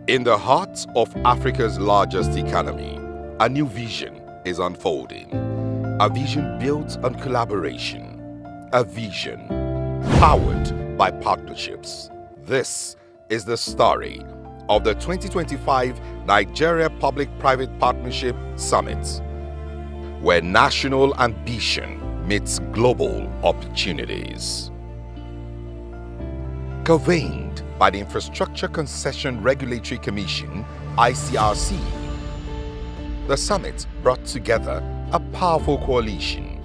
In the heart of Africa's largest economy, a new vision is unfolding. A vision built on collaboration. A vision powered by partnerships. This is the story of the 2025 Nigeria Public-Private Partnership Summit, where national ambition meets global opportunities. Convened by the Infrastructure Concession Regulatory Commission, Icrc, the summit brought together a powerful coalition: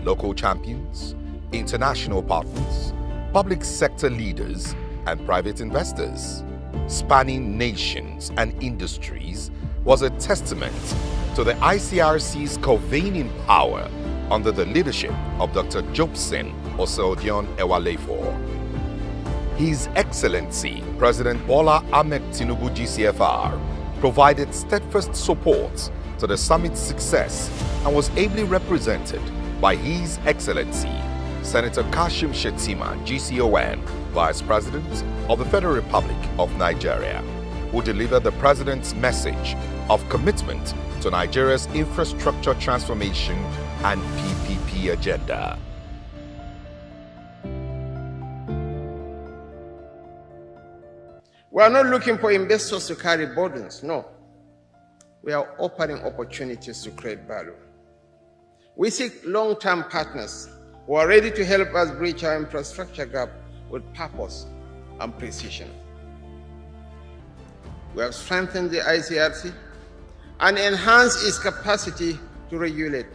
local champions, international partners, public sector leaders, and private investors. Spanning nations and industries, was a testament to the Icrc's convening power under the leadership of Dr. Jobson Osodion Ewalefo. His Excellency President Bola Ahmed Tinubu GCFR provided steadfast support to the summit's success and was ably represented by His Excellency Senator Kashim Shettima GCON, Vice President of the Federal Republic of Nigeria, who delivered the President's message of commitment to Nigeria's infrastructure transformation and PPP agenda. We are not looking for investors to carry burdens, no. We are offering opportunities to create value. We seek long-term partners who are ready to help us bridge our infrastructure gap with purpose and precision. We have strengthened the Icrc and enhanced its capacity to regulate,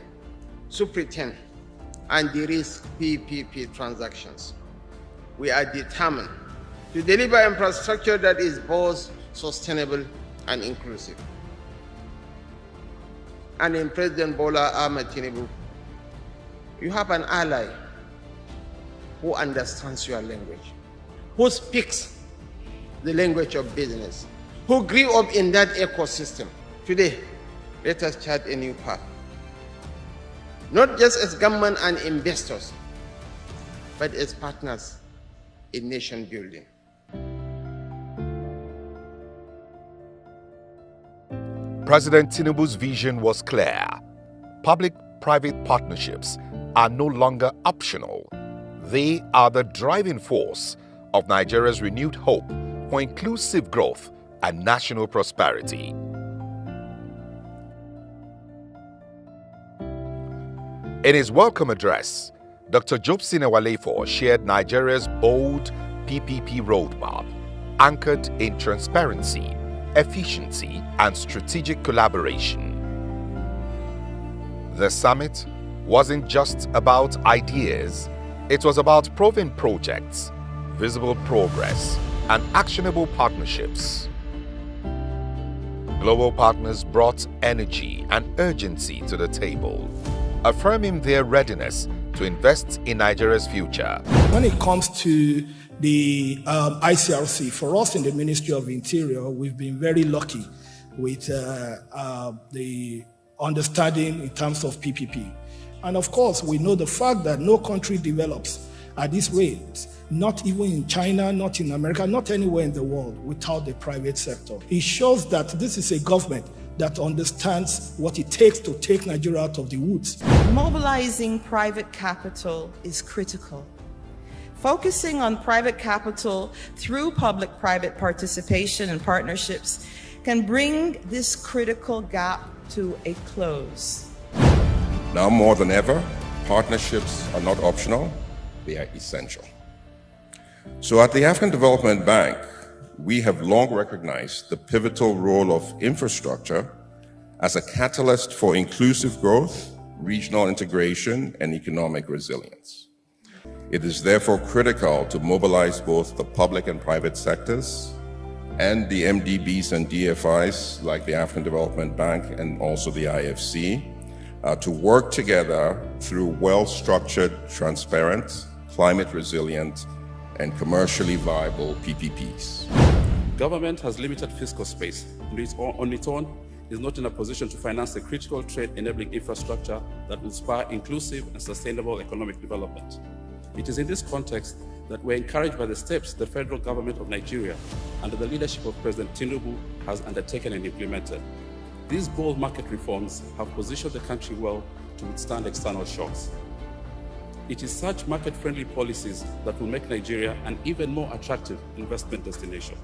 superintend, and de-risk PPP transactions. We are determined to deliver infrastructure that is both sustainable and inclusive. And in President Bola Ahmed Tinubu, you have an ally who understands your language, who speaks the language of business, who grew up in that ecosystem. Today, let us chart a new path, not just as government and investors, but as partners in nation building. President Tinubu's vision was clear. Public-private partnerships are no longer optional. They are the driving force of Nigeria's renewed hope for inclusive growth and national prosperity. In his welcome address, Dr. Jobson Ewalefo shared Nigeria's bold PPP roadmap, anchored in transparency, efficiency, and strategic collaboration. The summit wasn't just about ideas, it was about proven projects, visible progress, and actionable partnerships. Global partners brought energy and urgency to the table, affirming their readiness to invest in Nigeria's future. When it comes to the Icrc, for us in the Ministry of Interior, we've been very lucky with the understanding in terms of PPP. And of course, we know the fact that no country develops at this rate, not even in China, not in America, not anywhere in the world, without the private sector. It shows that this is a government that understands what it takes to take Nigeria out of the woods. Mobilizing private capital is critical. Focusing on private capital through public-private participation and partnerships can bring this critical gap to a close. Now more than ever, partnerships are not optional, they are essential. So at the African Development Bank, we have long recognized the pivotal role of infrastructure as a catalyst for inclusive growth, regional integration, and economic resilience. It is therefore critical to mobilize both the public and private sectors and the MDBs and DFIs like the African Development Bank and also the IFC to work together through well-structured, transparent, climate-resilient, and commercially viable PPPs. Government has limited fiscal space and on its own is not in a position to finance the critical trade-enabling infrastructure that will spur inclusive and sustainable economic development. It is in this context that we're encouraged by the steps the federal government of Nigeria, under the leadership of President Tinubu, has undertaken and implemented. These bold market reforms have positioned the country well to withstand external shocks. It is such market-friendly policies that will make Nigeria an even more attractive investment destination.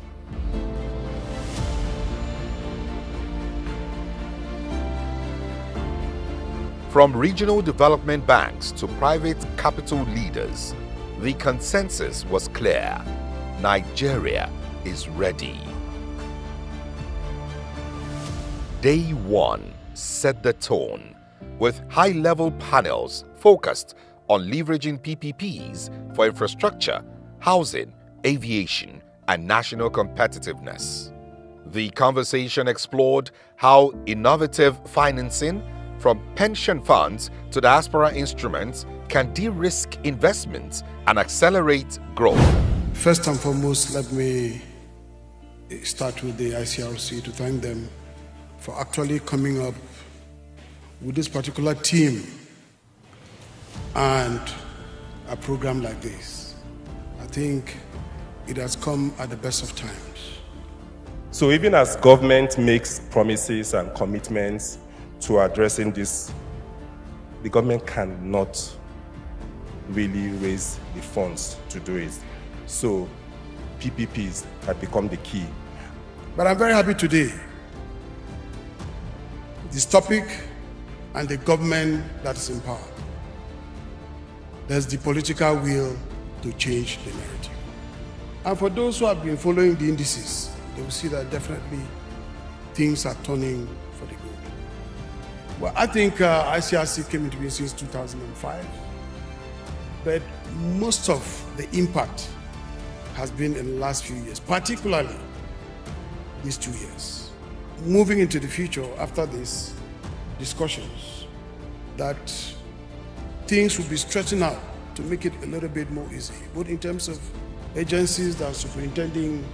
From regional development banks to private capital leaders, the consensus was clear: Nigeria is ready. Day one set the tone, with high-level panels focused on leveraging PPPs for infrastructure, housing, aviation, and national competitiveness. The conversation explored how innovative financing, from pension funds to diaspora instruments, can de-risk investments and accelerate growth. First and foremost, let me start with the Icrc to thank them for actually coming up with this particular team and a program like this. I think it has come at the best of times. So even as government makes promises and commitments to addressing this, the government cannot really raise the funds to do it. So PPPs have become the key. But I'm very happy today. This topic and the government that is in power. There's the political will to change the narrative. And for those who have been following the indices, they will see that definitely things are turning for the good. Well, I think Icrc came into being since 2005, but most of the impact has been in the last few years, particularly these 2 years. Moving into the future after these discussions, that things will be stretching out to make it a little bit more easy, both in terms of agencies that are superintending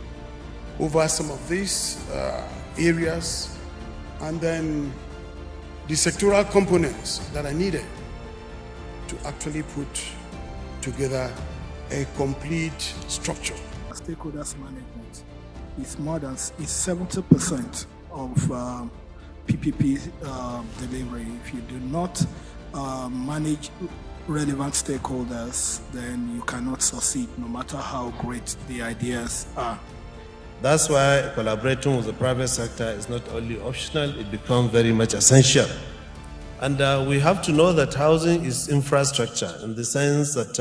over some of these areas, and then the sectoral components that are needed to actually put together a complete structure. Stakeholders management is more than 70% of PPP delivery. If you do not manage relevant stakeholders, then you cannot succeed, no matter how great the ideas are. That's why collaborating with the private sector is not only optional, it becomes very much essential. And we have to know that housing is infrastructure, in the sense that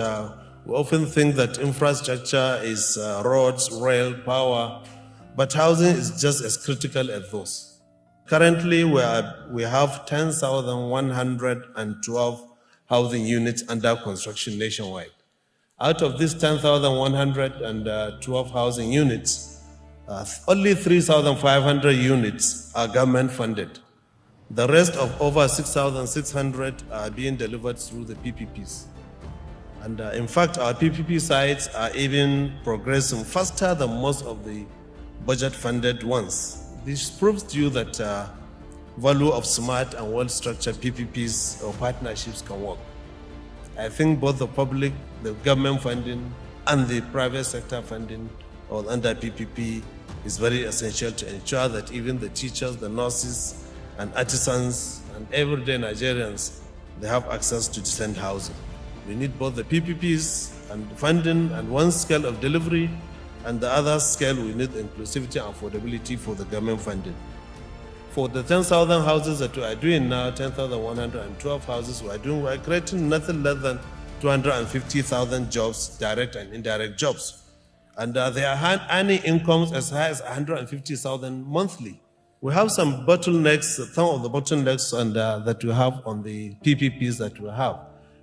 we often think that infrastructure is roads, rail, power, but housing is just as critical as those. Currently, we have 10,112 housing units under construction nationwide. Out of these 10,112 housing units, only 3,500 units are government funded. The rest of over 6,600 are being delivered through the PPPs. And in fact, our PPP sites are even progressing faster than most of the budget-funded ones. This proves to you that value of smart and well-structured PPPs or partnerships can work. I think both the public, the government funding, and the private sector funding or under PPP is very essential to ensure that even the teachers, the nurses, and artisans, and everyday Nigerians, they have access to decent housing. We need both the PPPs and funding and one scale of delivery, and the other scale we need inclusivity and affordability for the government funding. For the 10,000 houses that we are doing now, 10,112 houses we are creating nothing less than 250,000 jobs, direct and indirect jobs. And they are earning incomes as high as 150,000 monthly. We have some bottlenecks, some of the bottlenecks that we have on the PPPs that we have.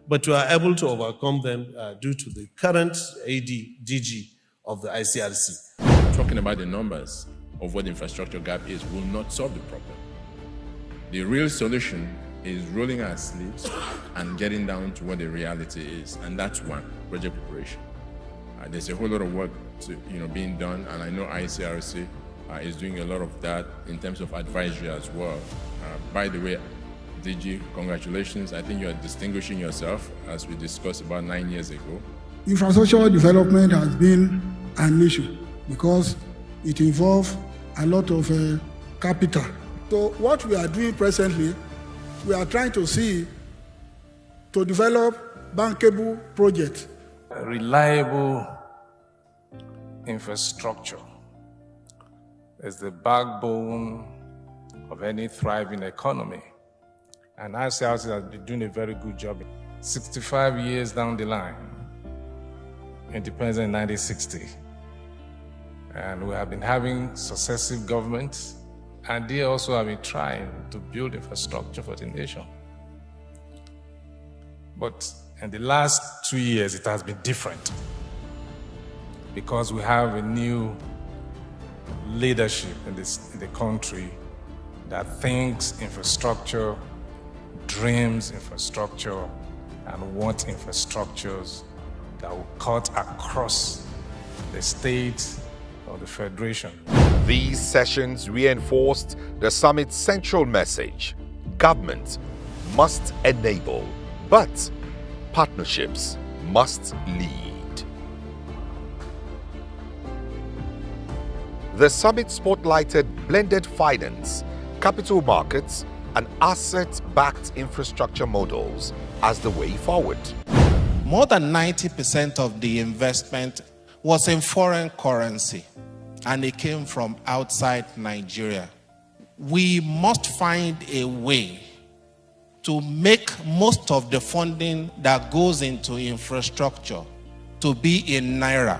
But we are able to overcome them due to the current DG of the Icrc. Talking about the numbers of what the infrastructure gap is will not solve the problem. The real solution is rolling our sleeves and getting down to what the reality is, and that's one, project preparation. There's a whole lot of work being done, and I know Icrc is doing a lot of that in terms of advisory as well. By the way, DG, congratulations. I think you are distinguishing yourself, as we discussed about 9 years ago. Infrastructure development has been an issue because it involves a lot of capital. So what we are doing presently, we are trying to see to develop bankable projects. Reliable infrastructure is the backbone of any thriving economy. And ICRC has been doing a very good job. 65 years down the line, independence in 1960. And we have been having successive governments, and they also have been trying to build infrastructure for the nation. But in the last 2 years, it has been different because we have a new leadership in the country that thinks infrastructure, dreams infrastructure, and wants infrastructures that will cut across the state or the federation. These sessions reinforced the summit's central message: government must enable, but partnerships must lead. The summit spotlighted blended finance, capital markets, and asset-backed infrastructure models as the way forward. More than 90% of the investment was in foreign currency, and it came from outside Nigeria. We must find a way to make most of the funding that goes into infrastructure to be in Naira.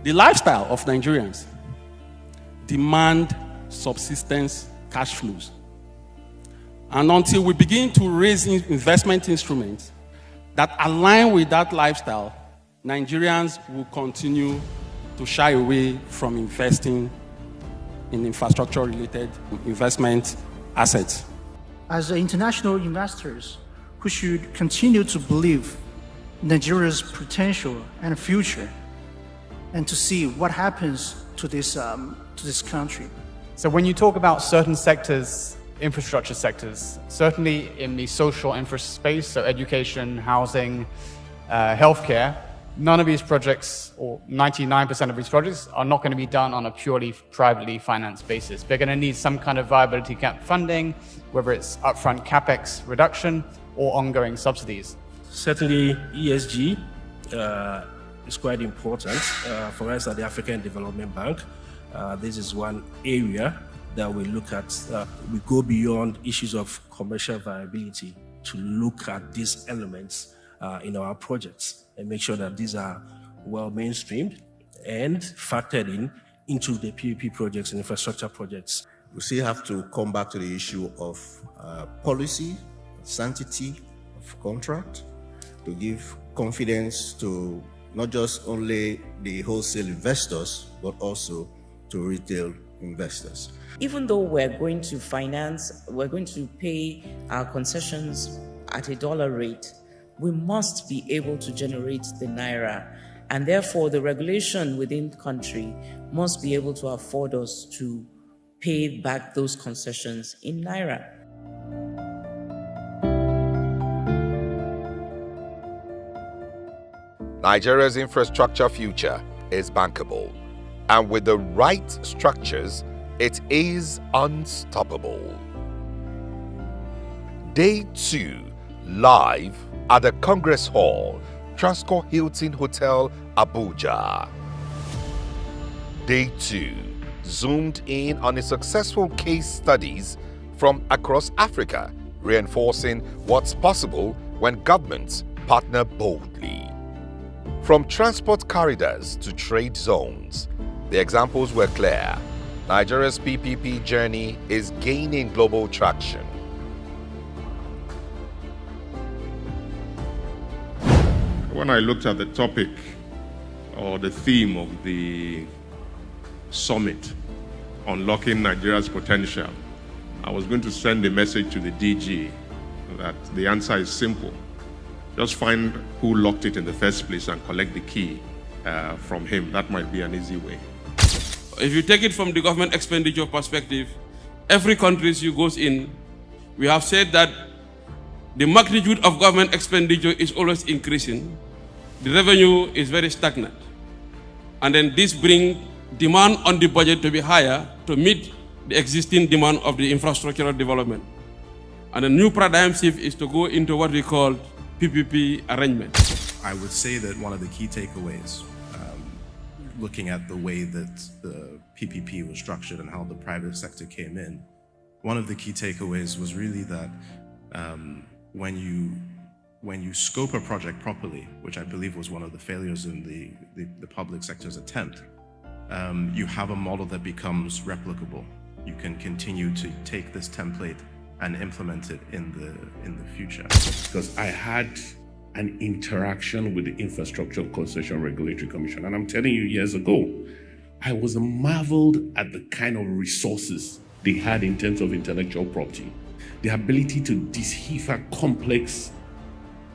The lifestyle of Nigerians demand subsistence cash flows. And until we begin to raise investment instruments that align with that lifestyle, Nigerians will continue to shy away from investing in infrastructure-related investment assets. As international investors who should continue to believe Nigeria's potential and future, and to see what happens to this country. So when you talk about certain sectors, infrastructure sectors, certainly in the social infra space, so education, housing, healthcare, none of these projects, or 99% of these projects, are not going to be done on a purely privately financed basis. They're going to need some kind of viability gap funding, whether it's upfront capex reduction or ongoing subsidies. Certainly, ESG is quite important for us at the African Development Bank. This is one area that we look at. We go beyond issues of commercial viability to look at these elements in our projects and make sure that these are well mainstreamed and factored into the PPP projects and infrastructure projects. We still have to come back to the issue of policy, sanctity of contract, to give confidence to not just only the wholesale investors, but also to retail investors. Even though we're going to finance, we're going to pay our concessions at a dollar rate, we must be able to generate the Naira. And therefore, the regulation within the country must be able to afford us to pay back those concessions in Naira. Nigeria's infrastructure future is bankable, and with the right structures, it is unstoppable. Day 2, live at the Congress Hall, Transcorp Hilton Hotel, Abuja. Day 2, zoomed in on the successful case studies from across Africa, reinforcing what's possible when governments partner boldly. From transport corridors to trade zones, the examples were clear. Nigeria's PPP journey is gaining global traction. When I looked at the topic or the theme of the summit, Unlocking Nigeria's Potential, I was going to send a message to the DG that the answer is simple. Just find who locked it in the first place and collect the key from him. That might be an easy way. If you take it from the government expenditure perspective, every country you goes in, we have said that the magnitude of government expenditure is always increasing, the revenue is very stagnant. And then this brings demand on the budget to be higher to meet the existing demand of the infrastructural development. And the new paradigm shift is to go into what we call PPP arrangement. I would say that one of the key takeaways, looking at the way that the PPP was structured and how the private sector came in, one of the key takeaways was really that when you scope a project properly, which I believe was one of the failures in the public sector's attempt, you have a model that becomes replicable. You can continue to take this template and implement it in the future. Because I had an interaction with the Infrastructure Concession Regulatory Commission, and I'm telling you, years ago, I was marveled at the kind of resources they had in terms of intellectual property, the ability to decipher complex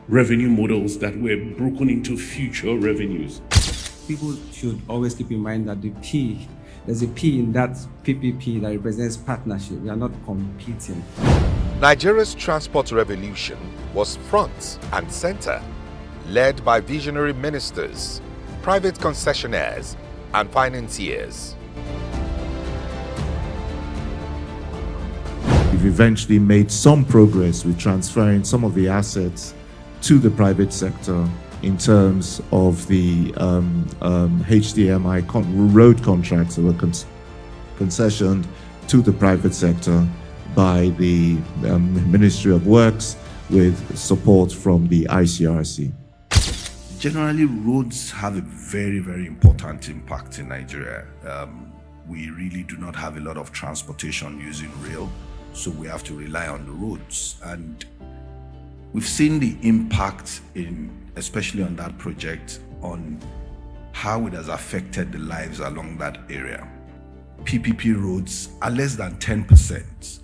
revenue models that were broken into future revenues. People should always keep in mind that there's a P in that PPP that represents partnership. We are not competing. Nigeria's transport revolution was front and center, led by visionary ministers, private concessionaires, and financiers. We've eventually made some progress with transferring some of the assets to the private sector in terms of the HDMI road contracts that were concessioned to the private sector by the Ministry of Works with support from the Icrc. Generally, roads have a very, very important impact in Nigeria. We really do not have a lot of transportation using rail, so we have to rely on the roads. And we've seen the impact especially on that project, on how it has affected the lives along that area. PPP roads are less than 10%.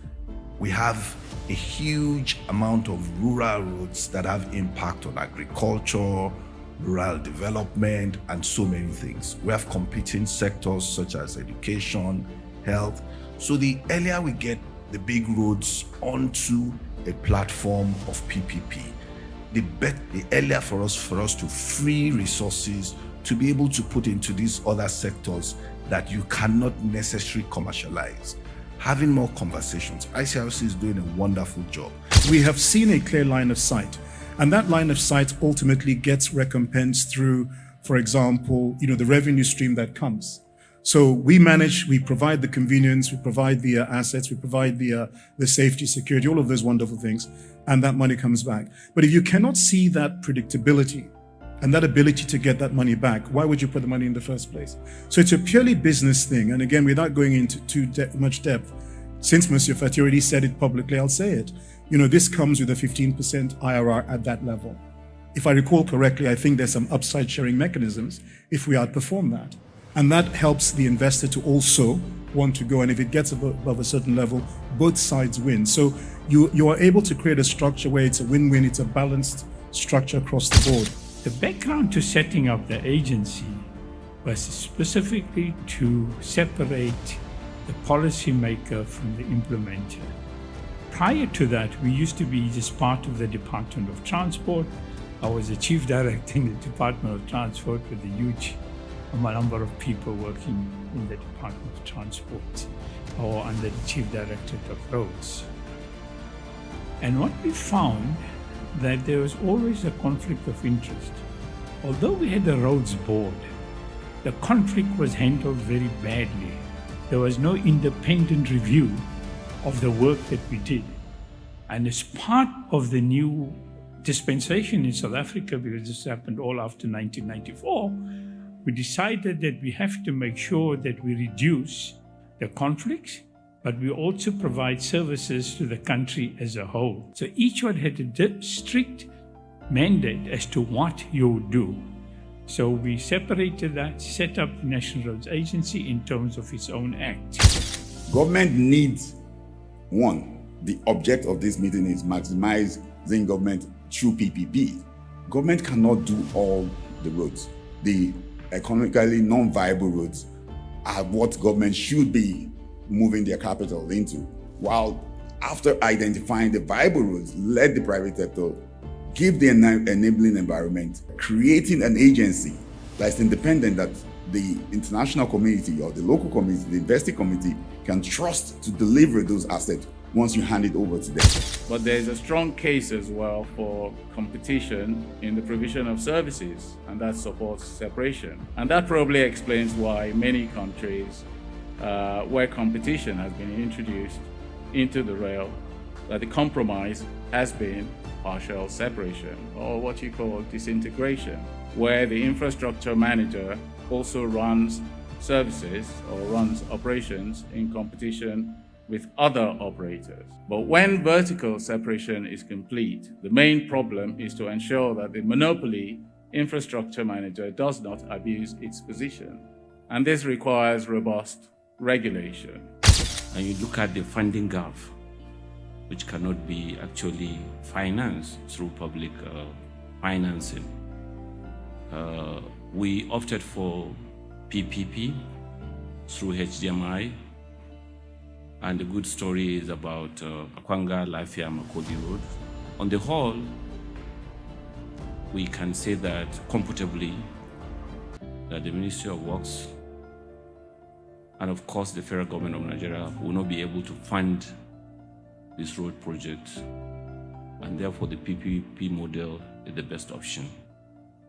We have a huge amount of rural roads that have impact on agriculture, rural development, and so many things. We have competing sectors such as education, health. So the earlier we get the big roads onto a platform of PPP, the earlier for us to free resources to be able to put into these other sectors that you cannot necessarily commercialize. Having more conversations. Icrc is doing a wonderful job. We have seen a clear line of sight, and that line of sight ultimately gets recompensed through, for example, the revenue stream that comes. So we provide the convenience, we provide the assets, we provide the safety, security, all of those wonderful things, and that money comes back. But if you cannot see that predictability and that ability to get that money back, why would you put the money in the first place? So it's a purely business thing. And again, without going into too much depth, since Monsieur Fati already said it publicly, I'll say it. This comes with a 15% IRR at that level. If I recall correctly, I think there's some upside sharing mechanisms if we outperform that. And that helps the investor to also want to go. And if it gets above a certain level, both sides win. So you are able to create a structure where it's a win-win, it's a balanced structure across the board. The background to setting up the agency was specifically to separate the policymaker from the implementer. Prior to that, we used to be just part of the Department of Transport. I was the chief director in the Department of Transport with a huge number of people working in the Department of Transport or under the Chief Directorate of Roads. And what we found that there was always a conflict of interest. Although we had the roads board, the conflict was handled very badly. There was no independent review of the work that we did. And as part of the new dispensation in South Africa, because this happened all after 1994, we decided that we have to make sure that we reduce the conflicts, but we also provide services to the country as a whole. So each one had a strict mandate as to what you do. So we separated that, set up the National Roads Agency in terms of its own act. Government needs, one, the object of this meeting is maximizing government through PPP. Government cannot do all the roads. The economically non-viable roads are what government should be moving their capital into. While after identifying the viable roads, let the private sector give the enabling environment, creating an agency that's independent, that the international community or the local community, the investing community can trust to deliver those assets once you hand it over to them. But there is a strong case as well for competition in the provision of services, and that supports separation. And that probably explains why many countries where competition has been introduced into the rail, that the compromise has been partial separation, or what you call disintegration, where the infrastructure manager also runs services or runs operations in competition with other operators. But when vertical separation is complete, the main problem is to ensure that the monopoly infrastructure manager does not abuse its position. And this requires robust regulation. And you look at the funding gap, which cannot be actually financed through public financing. We opted for PPP through HDMI, and the good story is about Akwanga, Lafia, Makodi Road. On the whole, we can say that comfortably that the Ministry of Works and of course the federal government of Nigeria will not be able to fund this road project, and therefore the PPP model is the best option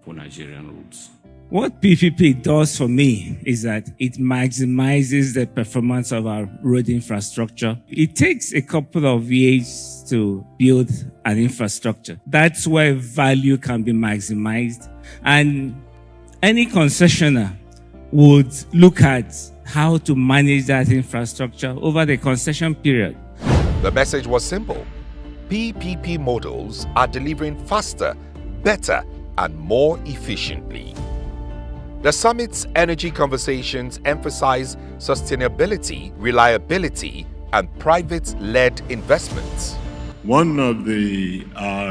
for Nigerian roads. What PPP does for me is that it maximizes the performance of our road infrastructure. It takes a couple of years to build an infrastructure. That's where value can be maximized. And any concessionaire would look at how to manage that infrastructure over the concession period. The message was simple. PPP models are delivering faster, better, and more efficiently. The summit's energy conversations emphasize sustainability, reliability, and private-led investments. One of the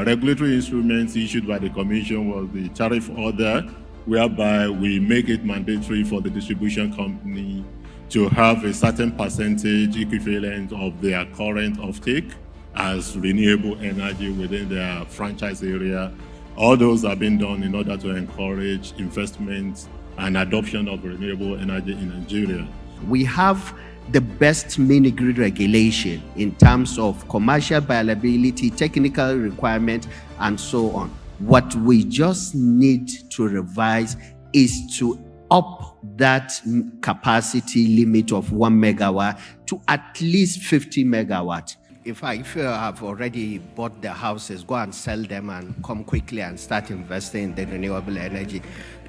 regulatory instruments issued by the Commission was the tariff order, whereby we make it mandatory for the distribution company to have a certain percentage equivalent of their current offtake as renewable energy within their franchise area. All those have been done in order to encourage investment and adoption of renewable energy in Nigeria. We have the best mini-grid regulation in terms of commercial viability, technical requirement, and so on. What we just need to revise is to up that capacity limit of 1 megawatt to at least 50 megawatt. If you have already bought the houses, go and sell them and come quickly and start investing in the renewable energy.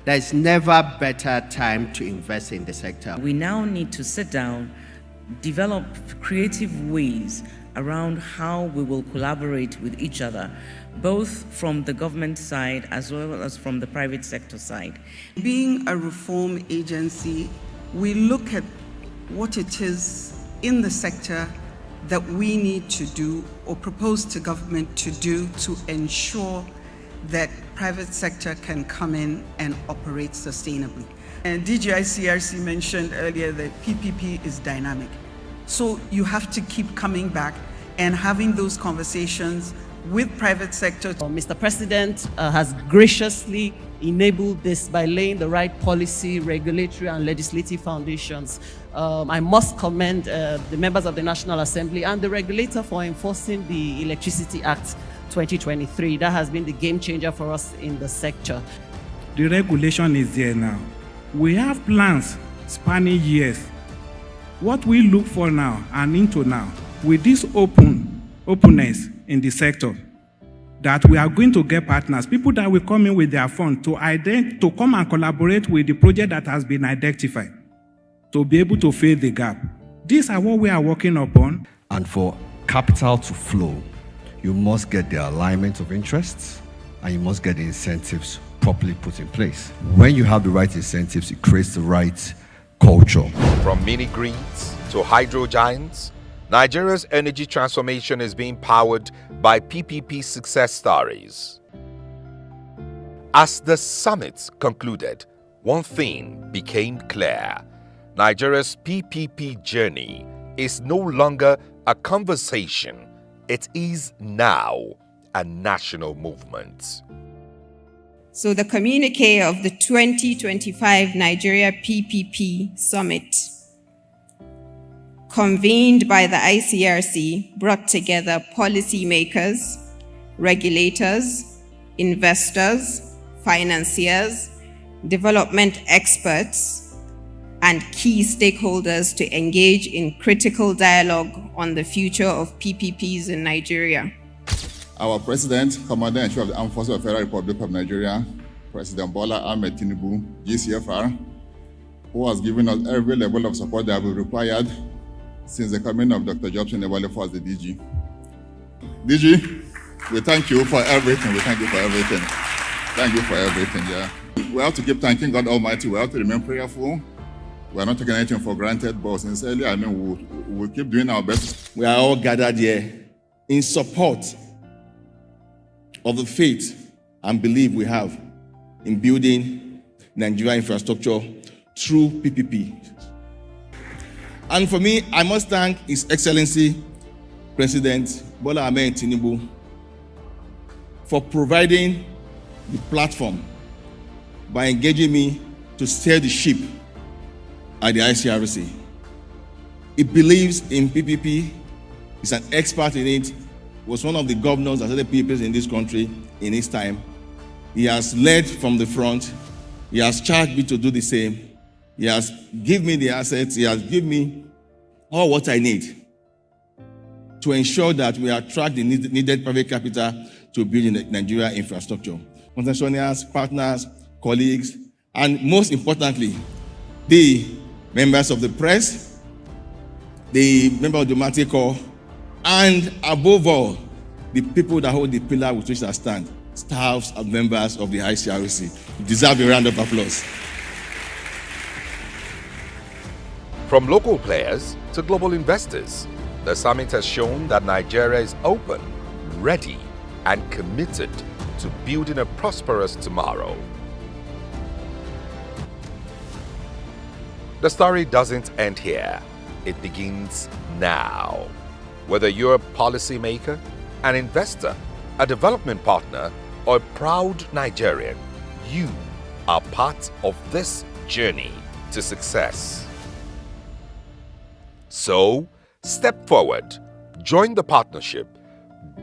There's never better time to invest in the sector. We now need to sit down, develop creative ways around how we will collaborate with each other, both from the government side as well as from the private sector side. Being a reform agency, we look at what it is in the sector that we need to do or propose to government to do to ensure that private sector can come in and operate sustainably. And DG Icrc mentioned earlier that PPP is dynamic. So you have to keep coming back and having those conversations with private sector. Mr. President has graciously enabled this by laying the right policy, regulatory and legislative foundations. I must commend the members of the National Assembly and the regulator for enforcing the Electricity Act 2023. That has been the game changer for us in the sector. The regulation is there now. We have plans spanning years. What we look for now and into now, with this openness in the sector, that we are going to get partners, people that will come in with their fund to come and collaborate with the project that has been identified, to be able to fill the gap. These are what we are working upon. And for capital to flow, you must get the alignment of interests and you must get the incentives properly put in place. When you have the right incentives, it creates the right culture. From mini-grids to hydro giants, Nigeria's energy transformation is being powered by PPP success stories. As the summit concluded, one thing became clear. Nigeria's PPP journey is no longer a conversation. It is now and national movement. So the communique of the 2025 Nigeria PPP Summit, convened by the Icrc, brought together policymakers, regulators, investors, financiers, development experts, and key stakeholders to engage in critical dialogue on the future of PPPs in Nigeria. Our President, Commander-in-Chief of the Armed Forces of the Federal Republic of Nigeria, President Bola Ahmed Tinubu, GCFR, who has given us every level of support that we required since the coming of Dr. Jobson Ewale as the DG. DG, we thank you for everything. We thank you for everything. Thank you for everything, yeah. We have to keep thanking God Almighty. We have to remain prayerful. We are not taking anything for granted, but sincerely, we'll keep doing our best. We are all gathered here in support of the faith and belief we have in building Nigeria infrastructure through PPP. And for me, I must thank His Excellency President Bola Ahmed Tinubu for providing the platform by engaging me to steer the ship at the Icrc. He believes in PPP, he's an expert in it, was one of the governors that started PPPs in this country in his time. He has led from the front. He has charged me to do the same. He has given me the assets. He has given me all what I need to ensure that we attract the needed private capital to build the Nigeria infrastructure. Concessionaires, partners, colleagues, and most importantly, the members of the press, the member of the diplomatic corps, and above all, the people that hold the pillar with which I stand, staffs and members of the Icrc. You deserve a round of applause. From local players to global investors, the summit has shown that Nigeria is open, ready, and committed to building a prosperous tomorrow. The story doesn't end here. It begins now. Whether you're a policymaker, an investor, a development partner, or a proud Nigerian, you are part of this journey to success. So, step forward, join the partnership,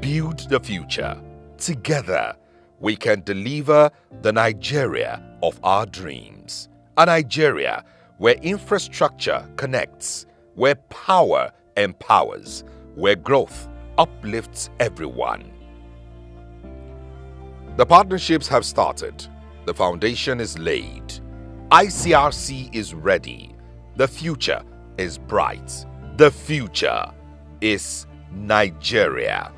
build the future. Together, we can deliver the Nigeria of our dreams. A Nigeria where infrastructure connects, where power empowers, where growth uplifts everyone. The partnerships have started. The foundation is laid. Icrc is ready. The future is bright. The future is Nigeria.